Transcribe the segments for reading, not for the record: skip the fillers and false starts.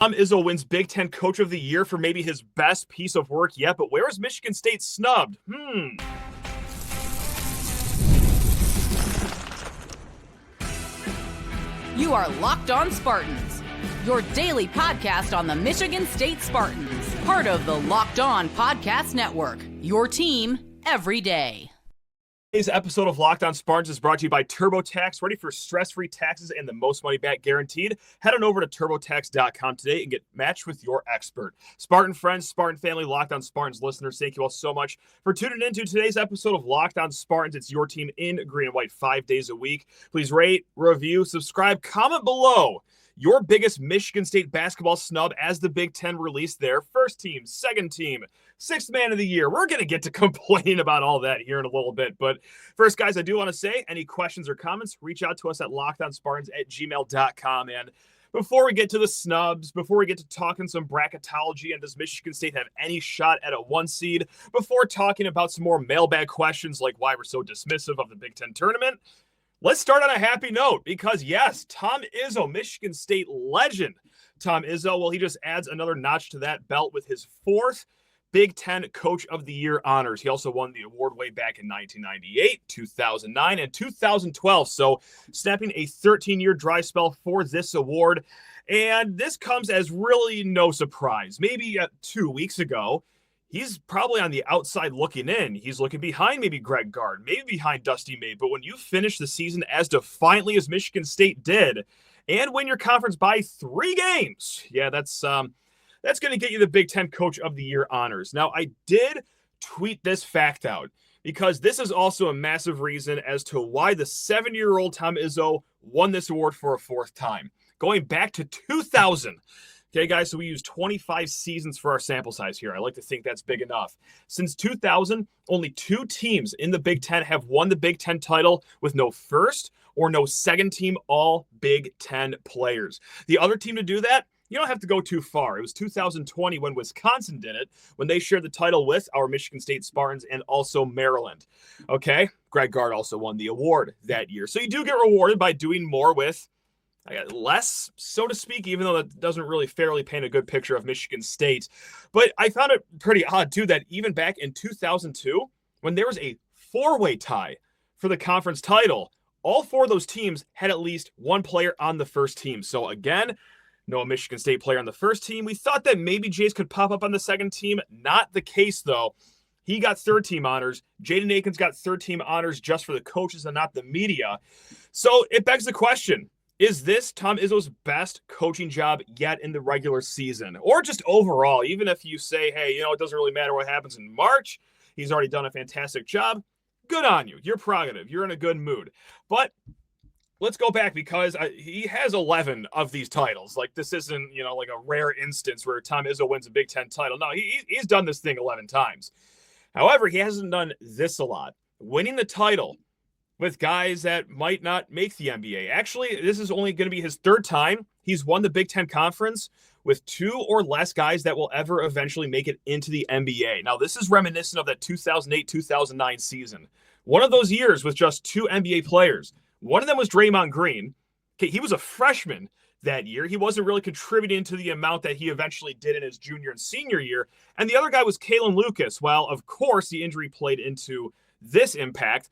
Izzo wins Big Ten Coach of the Year for maybe his best piece of work yet, but where is Michigan State snubbed? You are Locked On Spartans, your daily podcast on the Michigan State Spartans, part of the Locked On Podcast Network, your team every day. Today's episode of Locked On Spartans is brought to you by TurboTax. Ready for stress-free taxes and the most money back guaranteed? Head on over to TurboTax.com today and get matched with your expert. Spartan friends, Spartan family, Locked On Spartans listeners, thank you all so much for tuning into today's episode of Locked On Spartans. It's your team in green and white 5 days a week. Please rate, review, subscribe, comment below your biggest Michigan State basketball snub as the Big Ten released their first team, second team, sixth man of the year. We're going to get to complain about all that here in a little bit. But first, guys, I do want to say any questions or comments, reach out to us at lockedonspartans@gmail.com. And before we get to the snubs, before we get to talking some bracketology and does Michigan State have any shot at a 1 seed, before talking about some more mailbag questions like why we're so dismissive of the Big Ten tournament, let's start on a happy note because, yes, Tom Izzo, Michigan State legend. Tom Izzo, well, he just adds another notch to that belt with his fourth Big Ten Coach of the Year honors. He also won the award way back in 1998, 2009, and 2012. So snapping a 13-year dry spell for this award. And this comes as really no surprise. Maybe 2 weeks ago, he's probably on the outside looking in. He's looking behind maybe Greg Gard, maybe behind Dusty May. But when you finish the season as defiantly as Michigan State did and win your conference by 3 games, yeah, that's going to get you the Big Ten Coach of the Year honors. Now, I did tweet this fact out because this is also a massive reason as to why the 7-year-old Tom Izzo won this award for a 4th time, going back to 2000. Okay, guys, so we use 25 seasons for our sample size here. I like to think that's big enough. Since 2000, only 2 teams in the Big Ten have won the Big Ten title with no first or no second team all Big Ten players. The other team to do that, you don't have to go too far. It was 2020 when Wisconsin did it, when they shared the title with our Michigan State Spartans and also Maryland. Okay, Greg Gard also won the award that year. So you do get rewarded by doing more with less, so to speak, even though that doesn't really fairly paint a good picture of Michigan State. But I found it pretty odd, too, that even back in 2002, when there was a 4-way tie for the conference title, all 4 of those teams had at least one player on the first team. So again, no Michigan State player on the first team. We thought that maybe Jase could pop up on the second team. Not the case, though. He got third-team honors. Jaden Akins got third-team honors just for the coaches and not the media. So it begs the question, is this Tom Izzo's best coaching job yet in the regular season? Or just overall, even if you say, hey, it doesn't really matter what happens in March. He's already done a fantastic job. Good on you. You're prerogative. You're in a good mood. But let's go back because he has 11 of these titles. Like, this isn't, like a rare instance where Tom Izzo wins a Big Ten title. No, he's done this thing 11 times. However, he hasn't done this a lot. Winning the title with guys that might not make the NBA. Actually, this is only going to be his 3rd time. He's won the Big Ten Conference with 2 or less guys that will ever eventually make it into the NBA. Now, this is reminiscent of that 2008-2009 season. One of those years with just 2 NBA players. One of them was Draymond Green. Okay, he was a freshman that year. He wasn't really contributing to the amount that he eventually did in his junior and senior year. And the other guy was Kalen Lucas. While, of course, the injury played into this impact,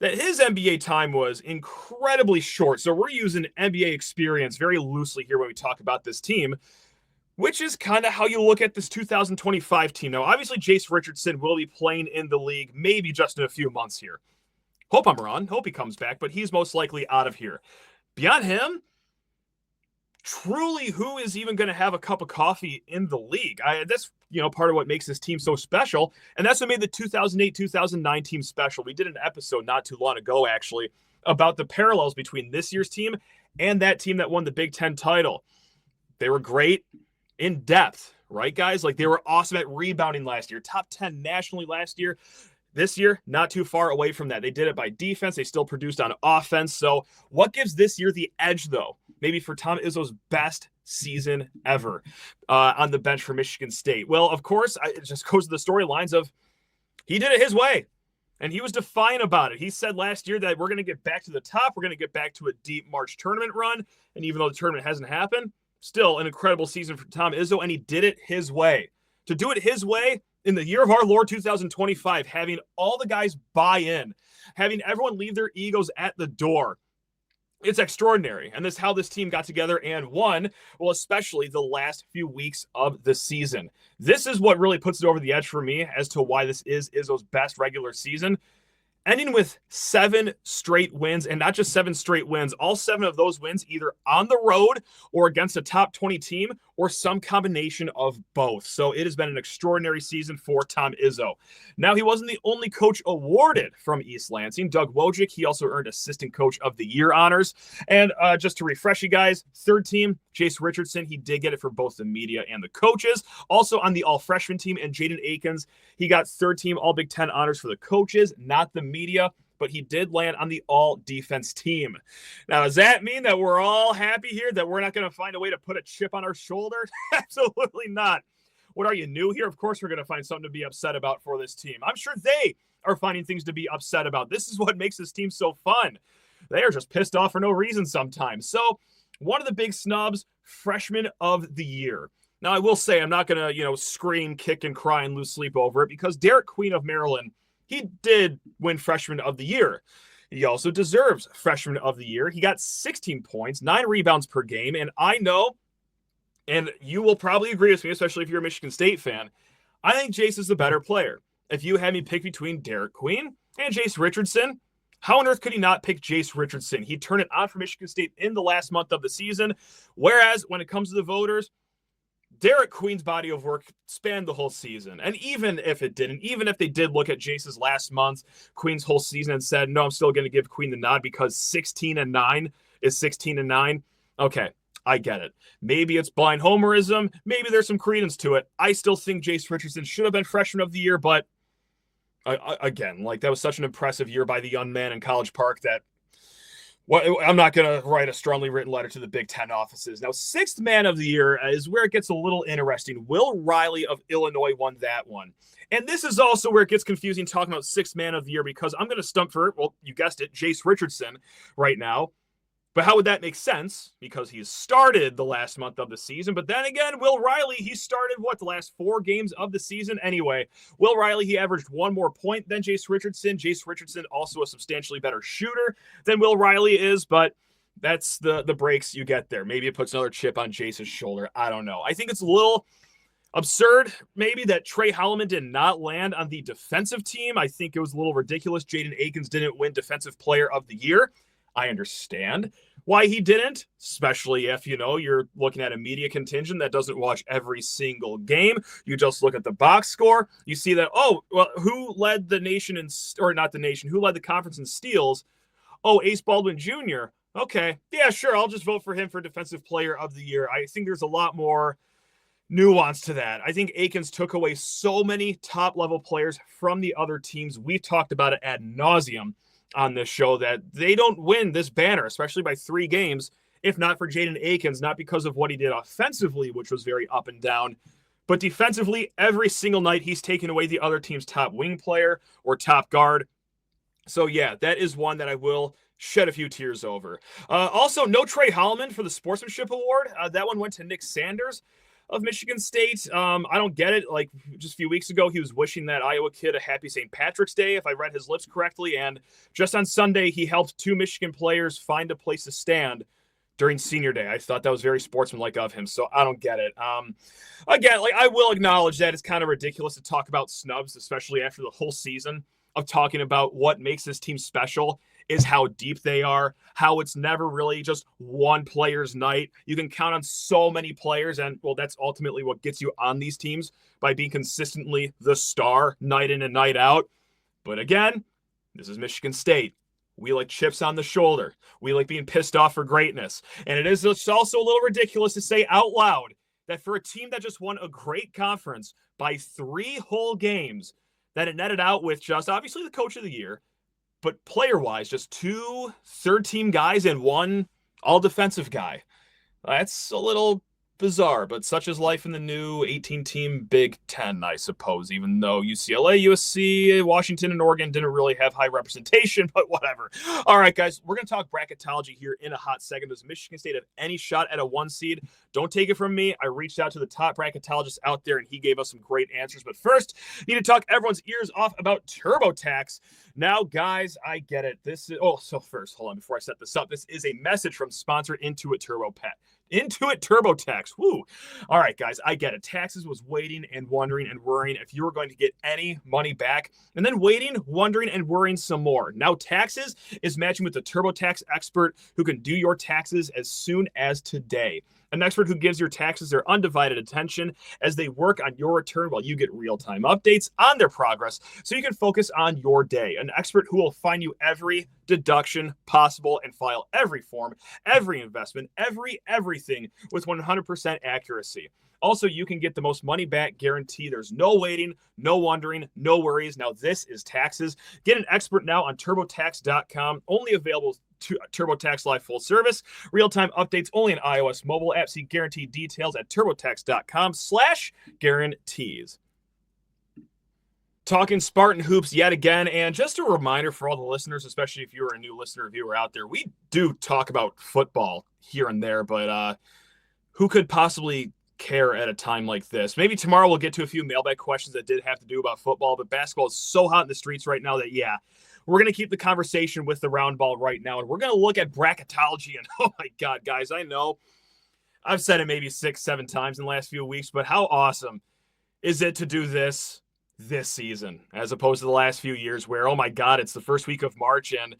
that his NBA time was incredibly short. So we're using NBA experience very loosely here when we talk about this team, which is kind of how you look at this 2025 team. Now, obviously, Jase Richardson will be playing in the league maybe just in a few months here. Hope I'm wrong. Hope he comes back, but he's most likely out of here. Beyond him, truly, who is even going to have a cup of coffee in the league? That's part of what makes this team so special, and that's what made the 2008-2009 team special. We did an episode not too long ago, actually, about the parallels between this year's team and that team that won the Big Ten title. They were great in depth, right, guys? Like, they were awesome at rebounding last year, top 10 nationally last year. This year, not too far away from that. They did it by defense. They still produced on offense. So what gives this year the edge, though? Maybe for Tom Izzo's best season ever on the bench for Michigan State. Well, of course, it just goes to the storylines of he did it his way, and he was defiant about it. He said last year that we're going to get back to the top. We're going to get back to a deep March tournament run. And even though the tournament hasn't happened, still an incredible season for Tom Izzo, and he did it his way. To do it his way in the year of our Lord 2025, having all the guys buy in, having everyone leave their egos at the door, it's extraordinary. And this is how this team got together and won, well, especially the last few weeks of the season. This is what really puts it over the edge for me as to why this is Izzo's best regular season. Ending with 7 straight wins, and not just 7 straight wins, all 7 of those wins either on the road or against a top 20 team or some combination of both. So it has been an extraordinary season for Tom Izzo. Now, he wasn't the only coach awarded from East Lansing. Doug Wojcik, he also earned Assistant Coach of the Year honors. And just to refresh you guys, third team, Jase Richardson, he did get it for both the media and the coaches. Also on the all-freshman team, and Jaden Akins, he got third team All-Big Ten honors for the coaches, not the media, but he did land on the all-defense team. Now, does that mean that we're all happy here, that we're not going to find a way to put a chip on our shoulder? Absolutely not. What are you, new here? Of course we're going to find something to be upset about for this team. I'm sure they are finding things to be upset about. This is what makes this team so fun. They are just pissed off for no reason sometimes. So, one of the big snubs, freshman of the year. Now, I will say I'm not going to, scream, kick, and cry and lose sleep over it, because Derek Queen of Maryland, he did win freshman of the year. He also deserves freshman of the year. He got 16 points, 9 rebounds per game. And I know, and you will probably agree with me, especially if you're a Michigan State fan, I think Jase is the better player. If you had me pick between Derek Queen and Jase Richardson, how on earth could he not pick Jase Richardson? He turned it on for Michigan State in the last month of the season. Whereas when it comes to the voters, Derek Queen's body of work spanned the whole season. And even if it didn't, even if they did look at Jase's last month, Queen's whole season, and said, no, I'm still going to give Queen the nod because 16-9 is 16-9. Okay, I get it. Maybe it's blind homerism. Maybe there's some credence to it. I still think Jase Richardson should have been freshman of the year, but again, that was such an impressive year by the young man in College Park that I'm not going to write a strongly written letter to the Big Ten offices. Now, sixth man of the year is where it gets a little interesting. Will Riley of Illinois won that one. And this is also where it gets confusing talking about sixth man of the year, because I'm going to stump for, well, you guessed it, Jase Richardson right now. But how would that make sense? Because he's started the last month of the season. But then again, Will Riley, he started, the last 4 games of the season anyway. Will Riley, he averaged 1 more point than Jase Richardson. Jase Richardson also a substantially better shooter than Will Riley is, but that's the breaks you get there. Maybe it puts another chip on Jase's shoulder. I don't know. I think it's a little absurd, maybe, that Trey Holloman did not land on the defensive team. I think it was a little ridiculous. Jaden Akins didn't win Defensive Player of the Year. I understand why he didn't, especially if, you're looking at a media contingent that doesn't watch every single game. You just look at the box score. You see that, who led the nation who led the conference in steals? Oh, Ace Baldwin Jr. Okay, yeah, sure. I'll just vote for him for Defensive Player of the Year. I think there's a lot more nuance to that. I think Akins took away so many top-level players from the other teams. We've talked about it ad nauseum on this show, that they don't win this banner, especially by 3 games, if not for Jaden Akins, not because of what he did offensively, which was very up and down, but defensively, every single night he's taken away the other team's top wing player or top guard. So yeah, that is one that I will shed a few tears over. Also, no Trey Holloman for the Sportsmanship Award. That one went to Nick Sanders of Michigan State. I don't get it. Just a few weeks ago, he was wishing that Iowa kid a happy St. Patrick's Day, if I read his lips correctly. And just on Sunday, he helped 2 Michigan players find a place to stand during senior day. I thought that was very sportsmanlike of him. So I don't get it. Again, I will acknowledge that it's kind of ridiculous to talk about snubs, especially after the whole season of talking about what makes this team special is how deep they are, how it's never really just one player's night. You can count on so many players, and, that's ultimately what gets you on these teams, by being consistently the star night in and night out. But again, this is Michigan State. We like chips on the shoulder. We like being pissed off for greatness. And it's also a little ridiculous to say out loud that for a team that just won a great conference by 3 whole games, that it netted out with just obviously the coach of the year, but player-wise, just 2 third-team guys and 1 all-defensive guy. That's a little bizarre, but such is life in the new 18-team Big Ten, I suppose, even though UCLA, USC, Washington, and Oregon didn't really have high representation, but whatever. All right, guys, we're going to talk bracketology here in a hot second. Does Michigan State have any shot at a 1 seed? Don't take it from me. I reached out to the top bracketologist out there, and he gave us some great answers. But first, need to talk everyone's ears off about TurboTax. Now, guys, I get it. So first, hold on, before I set this up, this is a message from sponsor Intuit TurboTax. Woo. All right, guys, I get it. Taxes was waiting and wondering and worrying if you were going to get any money back, and then waiting, wondering, and worrying some more. Now, Taxes is matching with the TurboTax expert who can do your taxes as soon as today. An expert who gives your taxes their undivided attention as they work on your return while you get real-time updates on their progress so you can focus on your day. An expert who will find you every deduction possible and file every form, every investment, everything with 100% accuracy. Also, you can get the most money back guarantee. There's no waiting, no wondering, no worries. Now, this is Taxes. Get an expert now on TurboTax.com. Only available to TurboTax Live full service. Real-time updates only on iOS mobile app. See guaranteed details at TurboTax.com/guarantees. Talking Spartan hoops yet again, and just a reminder for all the listeners, especially if you're a new listener or viewer out there, we do talk about football here and there, but who could possibly care at a time like this? Maybe tomorrow we'll get to a few mailbag questions that did have to do about football, but basketball is so hot in the streets right now that, we're going to keep the conversation with the round ball right now, and we're going to look at bracketology. And oh my God, guys, I know I've said it maybe 6-7 times in the last few weeks, but how awesome is it to do this season as opposed to the last few years where, oh my God, it's the first week of March, and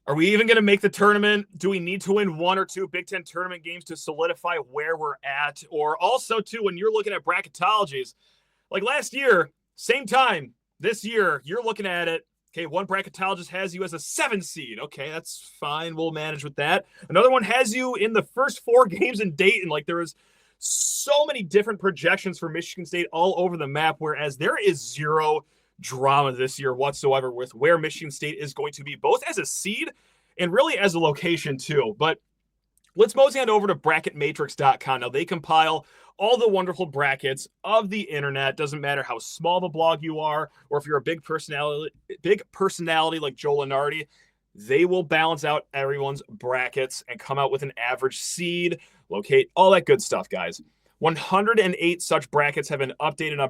are we even going to make the tournament? Do we need to win 1 or 2 Big Ten tournament games to solidify where we're at? Or also, too, when you're looking at bracketologies, like last year, same time, this year, you're looking at it, okay, one bracketologist has you as a 7 seed. Okay, that's fine. We'll manage with that. Another one has you in the first 4 games in Dayton. Like, there was so many different projections for Michigan State all over the map, whereas there is zero drama this year whatsoever with where Michigan State is going to be, both as a seed and really as a location too. But let's mosey on over to bracketmatrix.com. Now, they compile all the wonderful brackets of the internet. Doesn't matter how small of a blog you are, or if you're a big personality like Joe Lenardi, they will balance out everyone's brackets and come out with an average seed, locate, all that good stuff, guys. 108 such brackets have been updated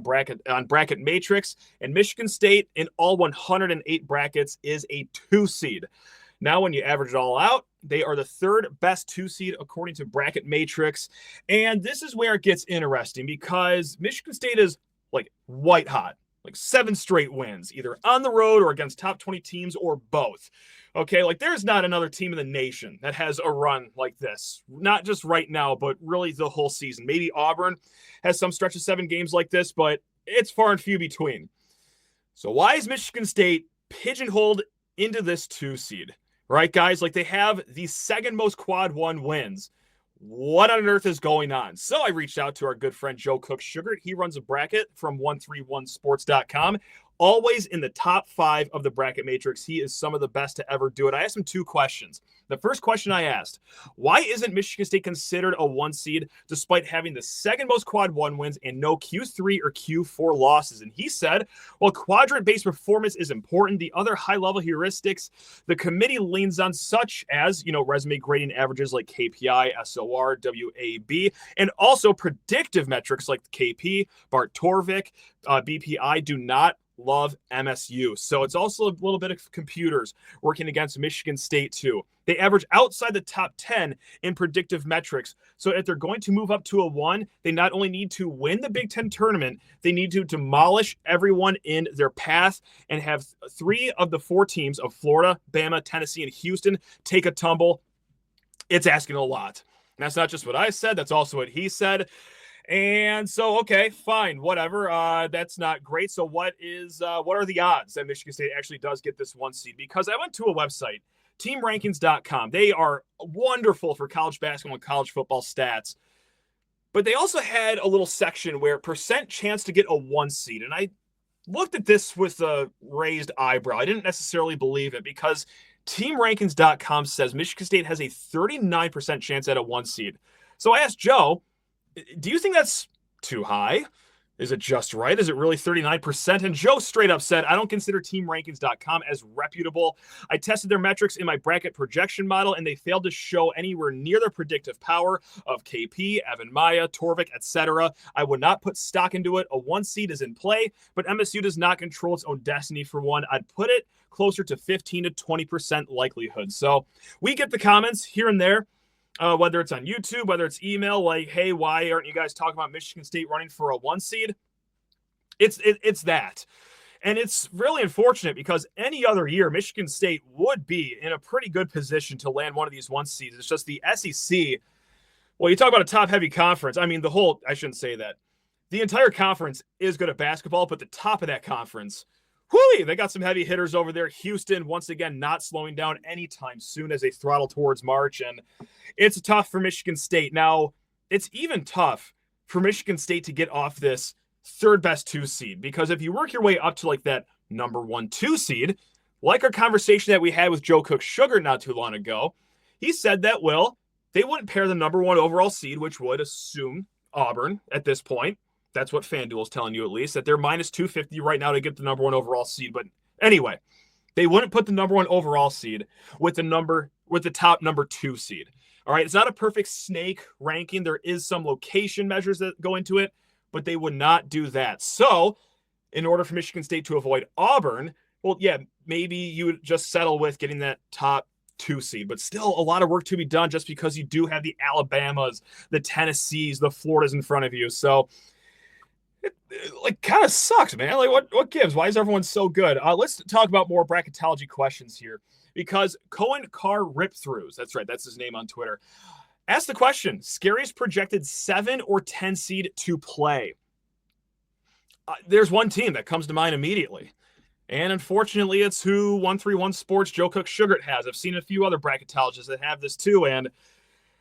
on Bracket Matrix, and Michigan State in all 108 brackets is a 2 seed. Now, when you average it all out, they are the 3rd best 2 seed according to Bracket Matrix. And this is where it gets interesting because Michigan State is like white hot, like 7 straight wins, either on the road or against top 20 teams or both. Okay, like there's not another team in the nation that has a run like this. Not just right now, but really the whole season. Maybe Auburn has some stretch of 7 games like this, but it's far and few between. So why is Michigan State pigeonholed into this 2 seed? Right, guys? Like they have the 2nd most quad 1 wins. What on earth is going on? So I reached out to our good friend Joe Cook-Shugart. He runs a bracket from 131sports.com. Always in the top 5 of the Bracket Matrix. He is some of the best to ever do it. I asked him 2 questions. The first question I asked, why isn't Michigan State considered a 1 seed despite having the 2nd most quad 1 wins and no Q3 or Q4 losses? And he said, well, quadrant-based performance is important. The other high-level heuristics the committee leans on, such as, resume grading averages like KPI, SOR, WAB, and also predictive metrics like KP, Bart Torvik, BPI do not love MSU. So it's also a little bit of computers working against Michigan State too. They average outside the top 10 in predictive metrics. So if they're going to move up to a 1, they not only need to win the Big Ten tournament, they need to demolish everyone in their path and have 3 of the 4 teams of Florida, Bama, Tennessee, and Houston take a tumble. It's asking a lot. And that's not just what I said. That's also what he said. And so, okay, fine, whatever. That's not great. So what are the odds that Michigan State actually does get this 1 seed? Because I went to a website, teamrankings.com. They are wonderful for college basketball and college football stats. But they also had a little section where percent chance to get a 1 seed. And I looked at this with a raised eyebrow. I didn't necessarily believe it because teamrankings.com says Michigan State has a 39% chance at a 1 seed. So I asked Joe, Do you think that's too high? Is it just right? Is it really 39%? And Joe straight up said, I don't consider teamrankings.com as reputable. I tested their metrics in my bracket projection model, and they failed to show anywhere near the predictive power of KP, Evan Maya, Torvik, etc. I would not put stock into it. A 1 seed is in play, but MSU does not control its own destiny for one. I'd put it closer to 15 to 20% likelihood. So we get the comments here and there. Whether it's on YouTube, whether it's email, like, hey, why aren't you guys talking about Michigan State running for a 1 seed? It's that. And it's really unfortunate because any other year, Michigan State would be in a pretty good position to land one of these 1 seeds. It's just the SEC. Well, you talk about a top-heavy conference. I mean, I shouldn't say that. The entire conference is good at basketball, but the top of that conference, whoo, they got some heavy hitters over there. Houston, once again, not slowing down anytime soon as they throttle towards March. And it's tough for Michigan State. Now, it's even tough for Michigan State to get off this third best 2 seed, because if you work your way up to like that number 1, 2 seed, like our conversation that we had with Joe Cook-Shugart not too long ago, he said that, well, they wouldn't pair the number 1 overall seed, which would assume Auburn at this point. That's what FanDuel's telling you, at least, that they're minus 250 right now to get the number 1 overall seed. But anyway, they wouldn't put the number 1 overall seed with the top number 2 seed. All right, it's not a perfect snake ranking. There is some location measures that go into it, but they would not do that. So in order for Michigan State to avoid Auburn, well, yeah, maybe you would just settle with getting that top 2 seed, but still a lot of work to be done just because you do have the Alabamas, the Tennessees, the Floridas in front of you. So it like kind of sucks, man. Like what gives? Why is everyone so good? Let's talk about more bracketology questions here, because Cohen Carr Rip-Throughs, that's right, that's his name on Twitter, asked the question, scariest projected 7 or 10 seed to play. There's one team that comes to mind immediately, and unfortunately it's who 131 Sports Joe Cook-Shugart has. I've seen a few other bracketologists that have this too, and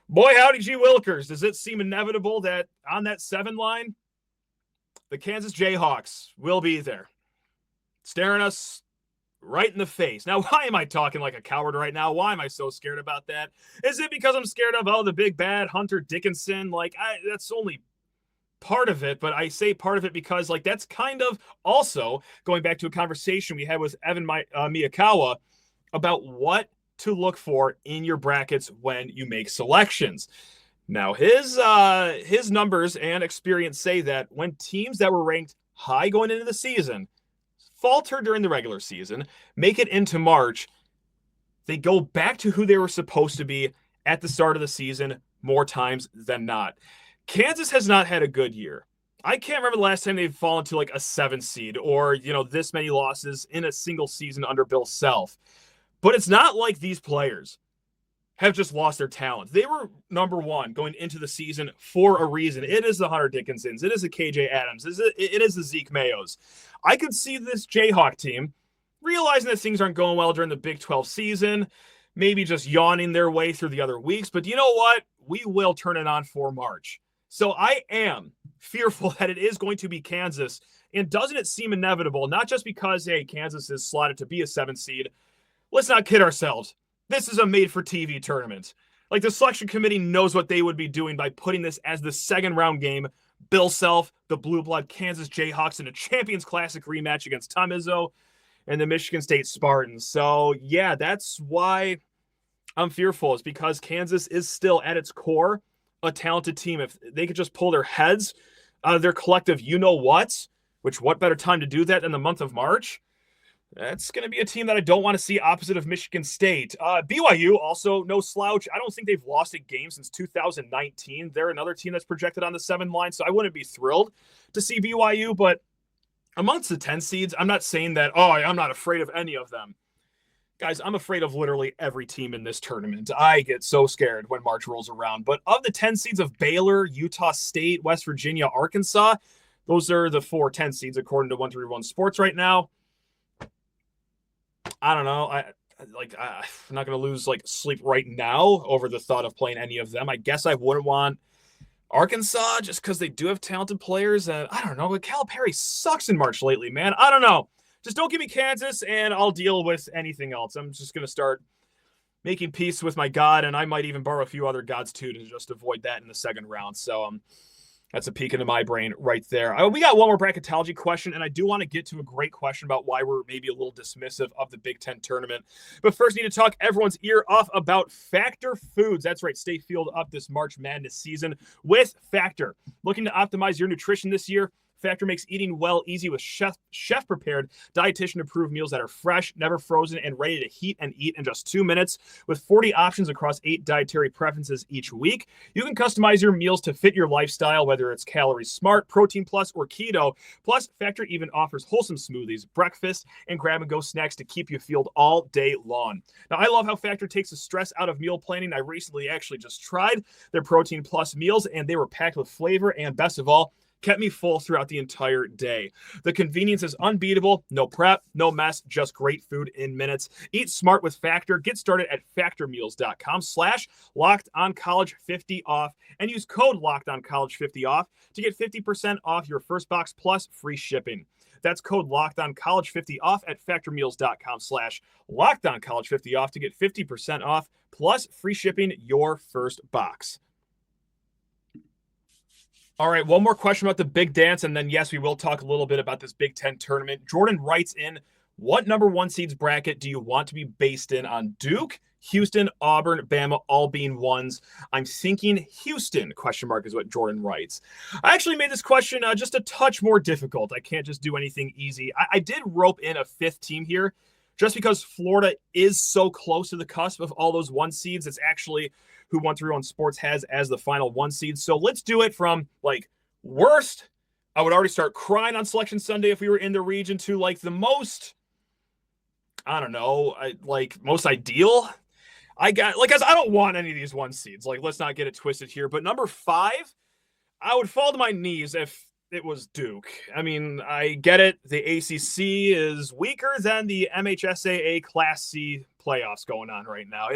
boy, howdy gee willikers, does it seem inevitable that on that 7 line, the Kansas Jayhawks will be there, staring us right in the face. Now, why am I talking like a coward right now? Why am I so scared about that? Is it because I'm scared of, the big bad Hunter Dickinson? That's only part of it, but I say part of it because, that's kind of also going back to a conversation we had with Evan Miyakawa about what to look for in your brackets when you make selections. Now, his numbers and experience say that when teams that were ranked high going into the season falter during the regular season, make it into March, they go back to who they were supposed to be at the start of the season more times than not. Kansas has not had a good year. I can't remember the last time they've fallen to a 7 seed or, this many losses in a single season under Bill Self. But it's not like these players have just lost their talent. They were number 1 going into the season for a reason. It is the Hunter Dickinsons. It is the KJ Adams. It is the Zeke Mayos. I could see this Jayhawk team realizing that things aren't going well during the Big 12 season, maybe just yawning their way through the other weeks. But you know what? We will turn it on for March. So I am fearful that it is going to be Kansas. And doesn't it seem inevitable, not just because, hey, Kansas is slotted to be a 7 seed. Let's not kid ourselves. This is a made-for-TV tournament. The selection committee knows what they would be doing by putting this as the second round game. Bill Self, the Blue Blood Kansas Jayhawks in a Champions Classic rematch against Tom Izzo and the Michigan State Spartans. So, yeah, that's why I'm fearful, is because Kansas is still at its core a talented team. If they could just pull their heads out of their collective you-know-what, which what better time to do that than the month of March? That's going to be a team that I don't want to see opposite of Michigan State. BYU, also no slouch. I don't think they've lost a game since 2019. They're another team that's projected on the 7 line, so I wouldn't be thrilled to see BYU. But amongst the 10 seeds, I'm not saying that, I'm not afraid of any of them. Guys, I'm afraid of literally every team in this tournament. I get so scared when March rolls around. But of the 10 seeds of Baylor, Utah State, West Virginia, Arkansas, those are the 4 10 seeds according to 131 Sports right now. I don't know. I'm not going to lose sleep right now over the thought of playing any of them. I guess I wouldn't want Arkansas just because they do have talented players. And I don't know. Calipari sucks in March lately, man. I don't know. Just don't give me Kansas and I'll deal with anything else. I'm just going to start making peace with my God. And I might even borrow a few other gods too to just avoid that in the second round. So That's a peek into my brain right there. We got one more bracketology question, and I do want to get to a great question about why we're maybe a little dismissive of the Big Ten tournament. But first, need to talk everyone's ear off about Factor Foods. That's right. Stay fueled up this March Madness season with Factor. Looking to optimize your nutrition this year? Factor makes eating well easy with chef-prepared, dietitian-approved meals that are fresh, never frozen, and ready to heat and eat in just 2 minutes. With 40 options across 8 dietary preferences each week, you can customize your meals to fit your lifestyle, whether it's Calorie Smart, Protein Plus, or Keto. Plus, Factor even offers wholesome smoothies, breakfast, and grab-and-go snacks to keep you fueled all day long. Now, I love how Factor takes the stress out of meal planning. I recently actually just tried their Protein Plus meals, and they were packed with flavor, and best of all, kept me full throughout the entire day. The convenience is unbeatable. No prep, no mess, just great food in minutes. Eat smart with Factor. Get started at factormeals.com/LockedOnCollege50off and use code LockedOnCollege50off to get 50% off your first box plus free shipping. That's code LockedOnCollege50off at factormeals.com/LockedOnCollege50off to get 50% off plus free shipping your first box. All right, one more question about the big dance, and then, yes, we will talk a little bit about this Big Ten tournament. Jordan writes in, what number 1 seeds bracket do you want to be based in on Duke, Houston, Auburn, Bama, all being ones? I'm thinking Houston, question mark, is what Jordan writes. I actually made this question just a touch more difficult. I can't just do anything easy. I did rope in a 5th team here just because Florida is so close to the cusp of all those 1 seeds. It's actually who 131 Sports has as the final 1 seed. So let's do it from like worst. I would already start crying on Selection Sunday if we were in the region to like the most, I don't know, most ideal. Guys, I don't want any of these 1 seeds. Like, let's not get it twisted here. But number 5, I would fall to my knees if it was Duke. I mean, I get it. The ACC is weaker than the MHSAA Class C playoffs going on right now.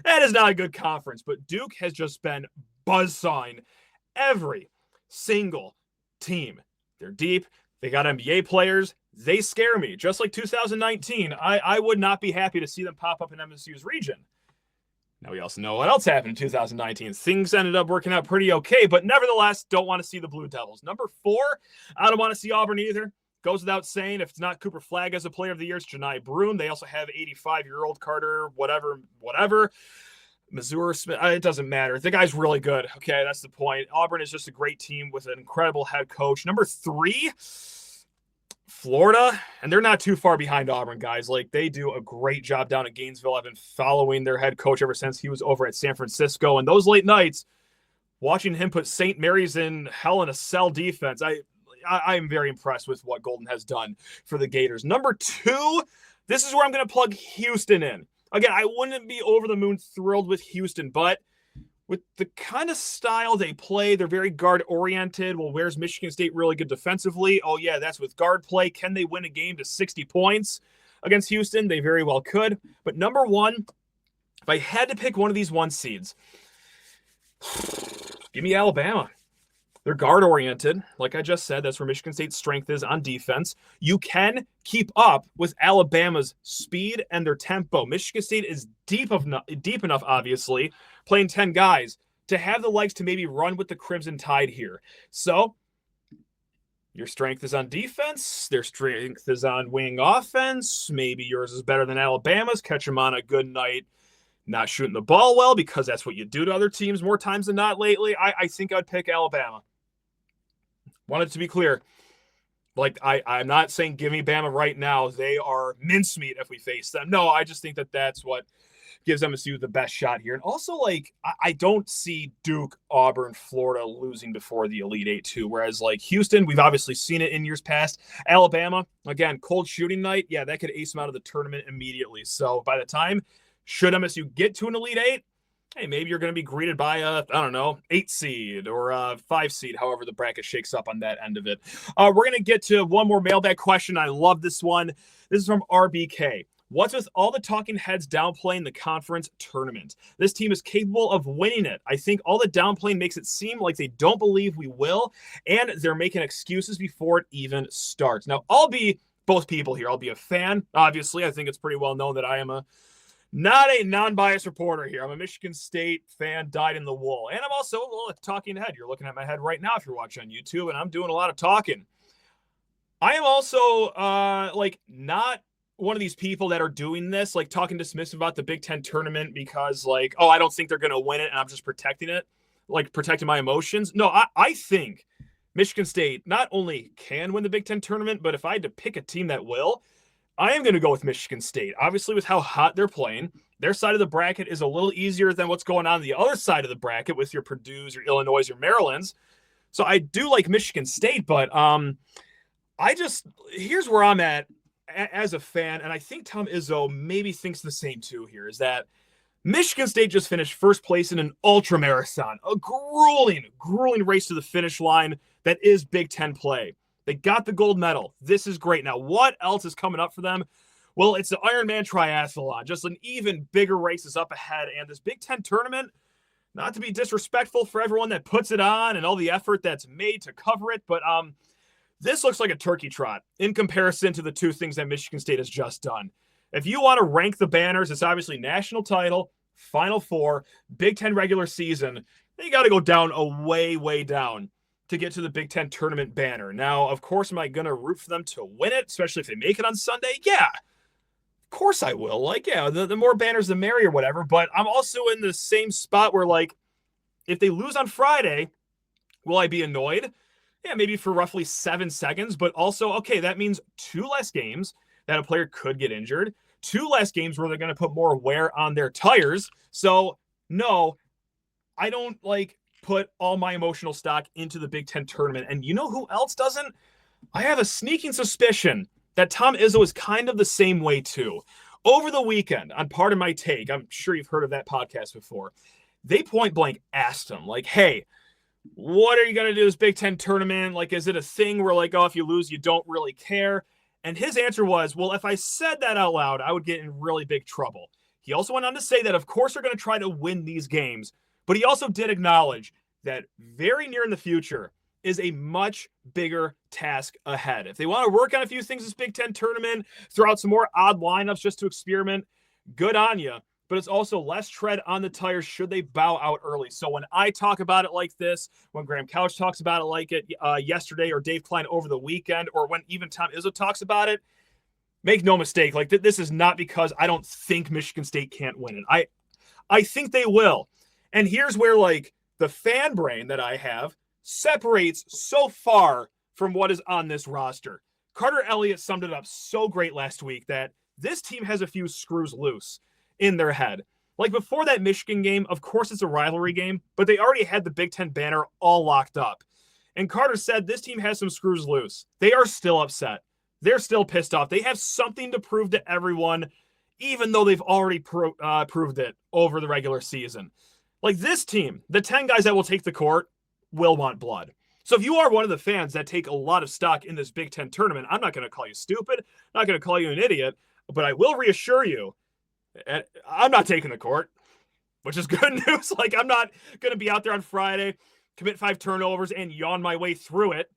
That is not a good conference, but Duke has just been buzzsawing every single team. They're deep. They got NBA players. They scare me. Just like 2019, I would not be happy to see them pop up in MSU's region. Now, we also know what else happened in 2019. Things ended up working out pretty okay, but nevertheless, don't want to see the Blue Devils. Number 4, I don't want to see Auburn either. Goes without saying, if it's not Cooper Flagg as a player of the year, it's Janai Broom. They also have 85-year-old Carter, whatever. Missouri Smith, it doesn't matter. The guy's really good. Okay, that's the point. Auburn is just a great team with an incredible head coach. Number 3, Florida, and they're not too far behind Auburn, guys. Like, they do a great job down at Gainesville. I've been following their head coach ever since he was over at San Francisco. And those late nights, watching him put St. Mary's in hell in a cell defense, I'm very impressed with what Golden has done for the Gators. Number 2, this is where I'm going to plug Houston in. Again, I wouldn't be over the moon thrilled with Houston, but with the kind of style they play, they're very guard-oriented. Well, where's Michigan State really good defensively? Oh, yeah, that's with guard play. Can they win a game to 60 points against Houston? They very well could. But number 1, if I had to pick one of these 1 seeds, give me Alabama. They're guard-oriented. Like I just said, that's where Michigan State's strength is on defense. You can keep up with Alabama's speed and their tempo. Michigan State is deep enough, obviously, playing 10 guys, to have the legs to maybe run with the Crimson Tide here. So your strength is on defense. Their strength is on wing offense. Maybe yours is better than Alabama's. Catch them on a good night not shooting the ball well, because that's what you do to other teams more times than not lately. I think I'd pick Alabama. Wanted to be clear. Like, I'm not saying give me Bama right now. They are mincemeat if we face them. No, I just think that's what gives MSU the best shot here. And also, like, I don't see Duke, Auburn, Florida losing before the Elite Eight too. Whereas, like, Houston, we've obviously seen it in years past. Alabama, again, cold shooting night. Yeah, that could ace them out of the tournament immediately. So by the time, should MSU get to an Elite Eight, hey, maybe you're going to be greeted by a, 8 seed or a 5 seed, however the bracket shakes up on that end of it. We're going to get to one more mailbag question. I love this one. This is from RBK. What's with all the talking heads downplaying the conference tournament? This team is capable of winning it. I think all the downplaying makes it seem like they don't believe we will, and they're making excuses before it even starts. Now, I'll be both people here. I'll be a fan. Obviously, I think it's pretty well known that I am a Not a non-biased reporter here. I'm a Michigan State fan, dyed in the wool. And I'm also a talking head. You're looking at my head right now if you're watching on YouTube, and I'm doing a lot of talking. I am also not one of these people that are doing this, like talking dismissive about the Big Ten tournament because I don't think they're going to win it and I'm just protecting it, like protecting my emotions. No, I think Michigan State not only can win the Big Ten tournament, but if I had to pick a team that will, I am going to go with Michigan State. Obviously, with how hot they're playing, their side of the bracket is a little easier than what's going on the other side of the bracket with your Purdue's, your Illinois, your Maryland's. So I do like Michigan State, but here's where I'm at as a fan, and I think Tom Izzo maybe thinks the same too here, is that Michigan State just finished first place in an ultra marathon, a grueling race to the finish line that is Big Ten play. They got the gold medal. This is great. Now, what else is coming up for them? Well, it's the Ironman triathlon. Just an even bigger race is up ahead. And this Big Ten tournament, not to be disrespectful for everyone that puts it on and all the effort that's made to cover it, but this looks like a turkey trot in comparison to the two things that Michigan State has just done. If you want to rank the banners, it's obviously national title, Final Four, Big Ten regular season. You got to go down a way down to get to the Big Ten tournament banner. Now, of course, am I going to root for them to win it, especially if they make it on Sunday? Yeah, of course I will. The more banners, the merrier, whatever. But I'm also in the same spot where, if they lose on Friday, will I be annoyed? Yeah, maybe for roughly 7 seconds. But also, okay, that means 2 less games that a player could get injured, 2 less games where they're going to put more wear on their tires. So, no, I don't, put all my emotional stock into the Big Ten tournament. And you know who else doesn't? I have a sneaking suspicion that Tom Izzo is kind of the same way too. Over the weekend, on Part of My Take, I'm sure you've heard of that podcast before, they point blank asked him, hey, what are you going to do this Big Ten tournament? Is it a thing where if you lose, you don't really care? And his answer was, well, if I said that out loud, I would get in really big trouble. He also went on to say that, of course, they're going to try to win these games. But he also did acknowledge that very near in the future is a much bigger task ahead. If they want to work on a few things this Big Ten tournament, throw out some more odd lineups just to experiment, good on you. But it's also less tread on the tires should they bow out early. So when I talk about it like this, when Graham Couch talks about it like it yesterday, or Dave Klein over the weekend, or when even Tom Izzo talks about it, make no mistake, this is not because I don't think Michigan State can't win it. I think they will. And here's where, the fan brain that I have separates so far from what is on this roster. Carter Elliott summed it up so great last week that this team has a few screws loose in their head. Before that Michigan game, of course it's a rivalry game, but they already had the Big Ten banner all locked up. And Carter said this team has some screws loose. They are still upset. They're still pissed off. They have something to prove to everyone, even though they've already proved it over the regular season. This team, the 10 guys that will take the court, will want blood. So if you are one of the fans that take a lot of stock in this Big Ten tournament, I'm not going to call you stupid. I'm not going to call you an idiot, but I will reassure you, I'm not taking the court, which is good news. I'm not going to be out there on Friday, commit 5 turnovers, and yawn my way through it.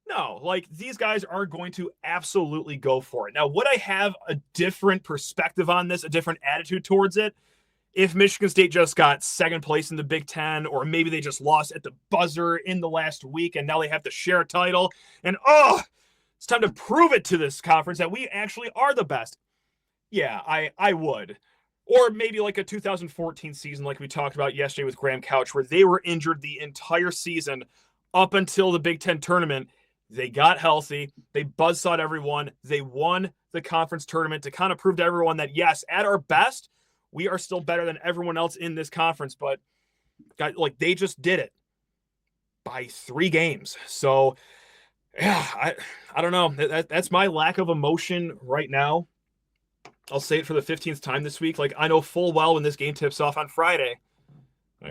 No, these guys are going to absolutely go for it. Now, would I have a different perspective on this, a different attitude towards it, if Michigan State just got second place in the Big Ten, or maybe they just lost at the buzzer in the last week and now they have to share a title, and it's time to prove it to this conference that we actually are the best? Yeah, I would. Or maybe a 2014 season like we talked about yesterday with Graham Couch, where they were injured the entire season up until the Big Ten tournament. They got healthy. They buzzsawed everyone. They won the conference tournament to kind of prove to everyone that, yes, at our best, we are still better than everyone else in this conference. But they just did it by 3 games. So, yeah, I don't know. That's my lack of emotion right now. I'll say it for the 15th time this week. I know full well when this game tips off on Friday,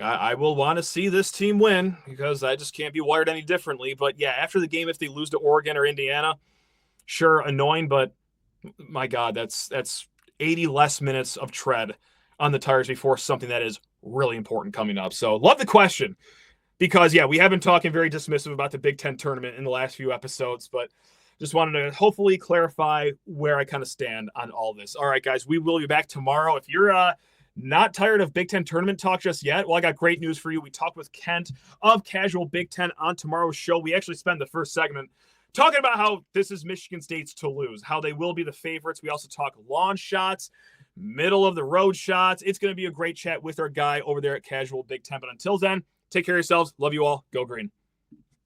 I will want to see this team win because I just can't be wired any differently. But yeah, after the game, if they lose to Oregon or Indiana, sure, annoying, but my God, that's 80 less minutes of tread on the tires before something that is really important coming up. So love the question because, yeah, we have been talking very dismissive about the Big Ten tournament in the last few episodes, but just wanted to hopefully clarify where I kind of stand on all this. All right, guys, we will be back tomorrow. If you're not tired of Big Ten tournament talk just yet, well, I got great news for you. We talked with Kent of Casual Big Ten on tomorrow's show. We actually spent the first segment talking about how this is Michigan State's to lose, how they will be the favorites. We also talk launch shots, middle of the road shots. It's going to be a great chat with our guy over there at Casual Big Ten. But until then, take care of yourselves. Love you all. Go Green.